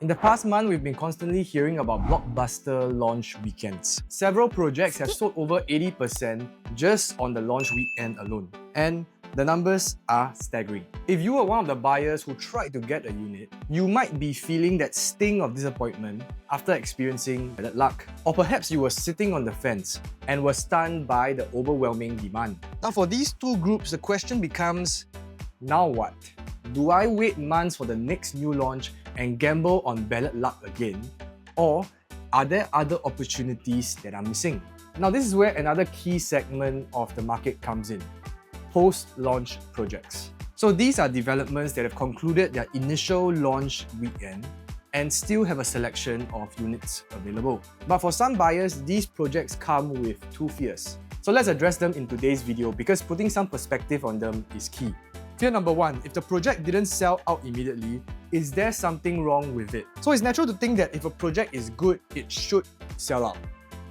In the past month, we've been constantly hearing about blockbuster launch weekends. Several projects have sold over 80% just on the launch weekend alone. And the numbers are staggering. If you were one of the buyers who tried to get a unit, you might be feeling that sting of disappointment after experiencing bad luck. Or perhaps you were sitting on the fence and were stunned by the overwhelming demand. Now for these two groups, the question becomes, now what? Do I wait months for the next new launch and gamble on Ballot luck again? Or are there other opportunities that I'm missing? Now this is where another key segment of the market comes in. Post-launch projects. So these are developments that have concluded their initial launch weekend and still have a selection of units available. But for some buyers, these projects come with two fears. So let's address them in today's video because putting some perspective on them is key. Fear number one, if the project didn't sell out immediately, is there something wrong with it? So it's natural to think that if a project is good, it should sell out.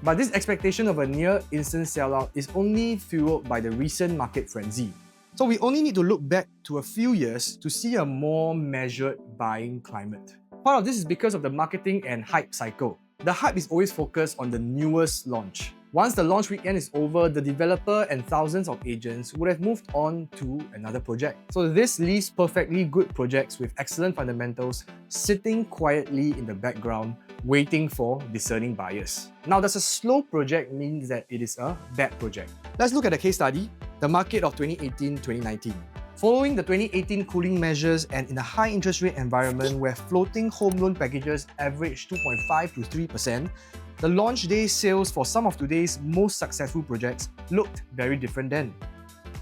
But this expectation of a near instant sellout is only fueled by the recent market frenzy. So we only need to look back to a few years to see a more measured buying climate. Part of this is because of the marketing and hype cycle. The hype is always focused on the newest launch. Once the launch weekend is over, the developer and thousands of agents would have moved on to another project. So this leaves perfectly good projects with excellent fundamentals sitting quietly in the background, waiting for discerning buyers. Now, does a slow project mean that it is a bad project? Let's look at a case study, the market of 2018-2019. Following the 2018 cooling measures and in a high interest rate environment where floating home loan packages average 2.5 to 3%, the launch day sales for some of today's most successful projects looked very different then.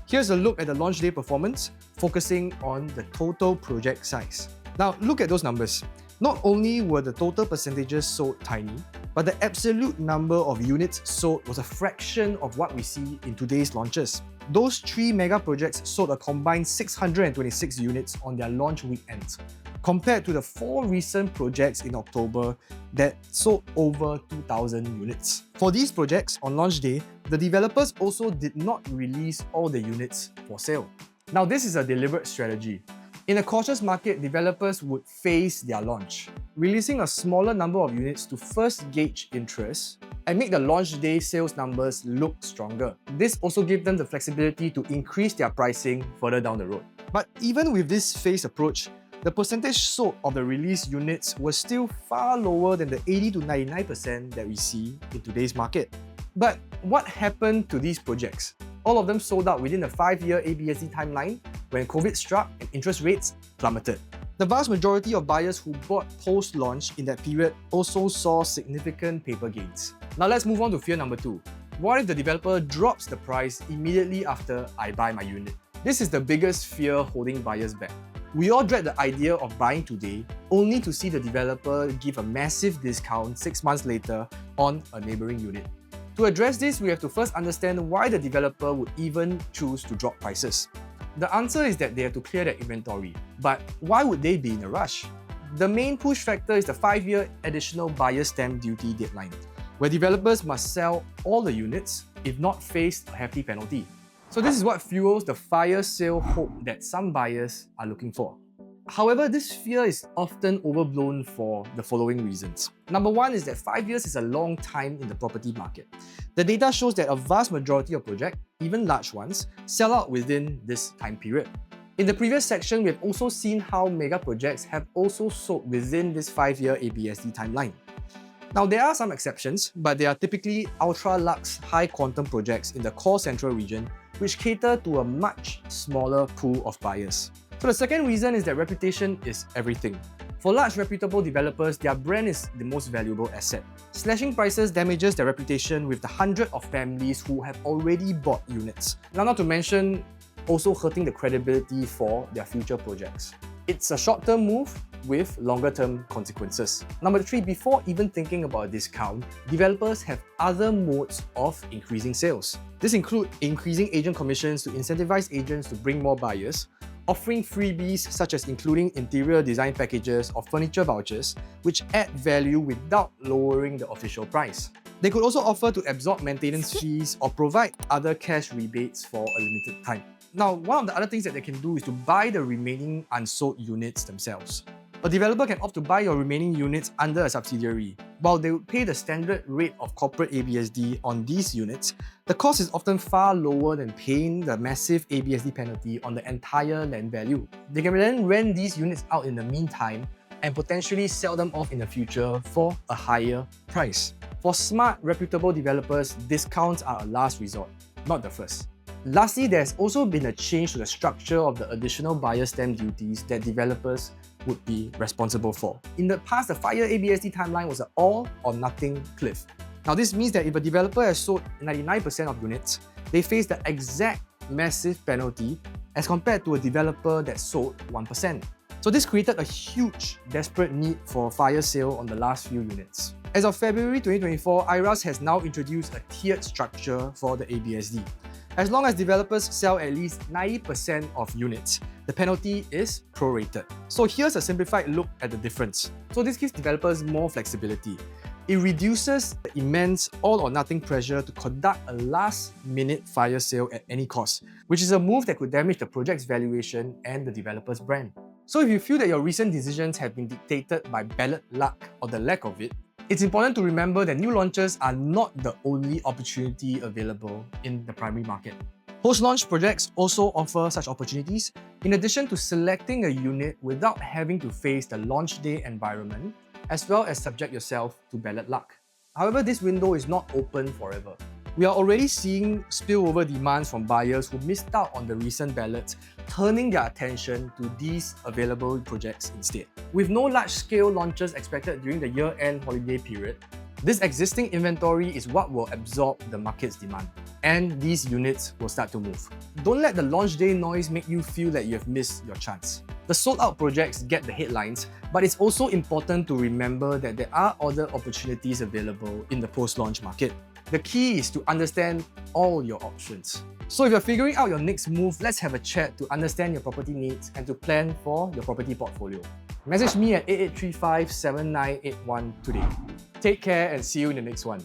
Here's a look at the launch day performance, focusing on the total project size. Now, look at those numbers. Not only were the total percentages sold tiny, but the absolute number of units sold was a fraction of what we see in today's launches. Those three mega projects sold a combined 626 units on their launch weekends, compared to the four recent projects in October that sold over 2,000 units. For these projects, on launch day, the developers also did not release all the units for sale. Now, this is a deliberate strategy. In a cautious market, developers would phase their launch, releasing a smaller number of units to first gauge interest and make the launch day sales numbers look stronger. This also gave them the flexibility to increase their pricing further down the road. But even with this phased approach, the percentage sold of the released units was still far lower than the 80 to 99% that we see in today's market. But what happened to these projects? All of them sold out within the 5-year ABSD timeline when COVID struck and interest rates plummeted. The vast majority of buyers who bought post-launch in that period also saw significant paper gains. Now let's move on to fear number two. What if the developer drops the price immediately after I buy my unit? This is the biggest fear holding buyers back. We all dread the idea of buying today only to see the developer give a massive discount 6 months later on a neighboring unit. To address this, we have to first understand why the developer would even choose to drop prices. The answer is that they have to clear their inventory. But why would they be in a rush? The main push factor is the 5-year additional buyer stamp duty deadline, where developers must sell all the units, if not face a hefty penalty. So this is what fuels the fire sale hope that some buyers are looking for. However, this fear is often overblown for the following reasons. Number one is that 5 years is a long time in the property market. The data shows that a vast majority of projects, even large ones, sell out within this time period. In the previous section, we have also seen how mega projects have also sold within this 5-year ABSD timeline. Now, there are some exceptions, but they are typically ultra-luxe, high-quantum projects in the core central region, which cater to a much smaller pool of buyers. So the second reason is that reputation is everything. For large reputable developers, their brand is the most valuable asset. Slashing prices damages their reputation with the hundreds of families who have already bought units. Now, not to mention also hurting the credibility for their future projects. It's a short-term move with longer-term consequences. Number three, before even thinking about a discount, developers have other modes of increasing sales. This includes increasing agent commissions to incentivize agents to bring more buyers, offering freebies such as including interior design packages or furniture vouchers, which add value without lowering the official price. They could also offer to absorb maintenance fees or provide other cash rebates for a limited time. Now, one of the other things that they can do is to buy the remaining unsold units themselves. A developer can opt to buy your remaining units under a subsidiary. While they would pay the standard rate of corporate ABSD on these units, the cost is often far lower than paying the massive ABSD penalty on the entire land value. They can then rent these units out in the meantime and potentially sell them off in the future for a higher price. For smart, reputable developers, discounts are a last resort, not the first. Lastly, there's also been a change to the structure of the additional buyer stamp duties that developers would be responsible for. In the past, the 5-year ABSD timeline was an all or nothing cliff. Now this means that if a developer has sold 99% of units, they face the exact massive penalty as compared to a developer that sold 1%. So this created a huge, desperate need for fire sale on the last few units. As of February 2024, IRAS has now introduced a tiered structure for the ABSD. As long as developers sell at least 90% of units, the penalty is prorated. So here's a simplified look at the difference. So this gives developers more flexibility. It reduces the immense all or nothing pressure to conduct a last-minute fire sale at any cost, which is a move that could damage the project's valuation and the developer's brand. So if you feel that your recent decisions have been dictated by ballot luck or the lack of it, it's important to remember that new launches are not the only opportunity available in the primary market. Post-launch projects also offer such opportunities, in addition to selecting a unit without having to face the launch day environment, as well as subject yourself to ballot luck. However, this window is not open forever. We are already seeing spillover demands from buyers who missed out on the recent ballots, turning their attention to these available projects instead. With no large-scale launches expected during the year-end holiday period, this existing inventory is what will absorb the market's demand, and these units will start to move. Don't let the launch day noise make you feel that you have missed your chance. The sold-out projects get the headlines, but it's also important to remember that there are other opportunities available in the post-launch market. The key is to understand all your options. So if you're figuring out your next move, let's have a chat to understand your property needs and to plan for your property portfolio. Message me at 8835-7981 today. Take care and see you in the next one.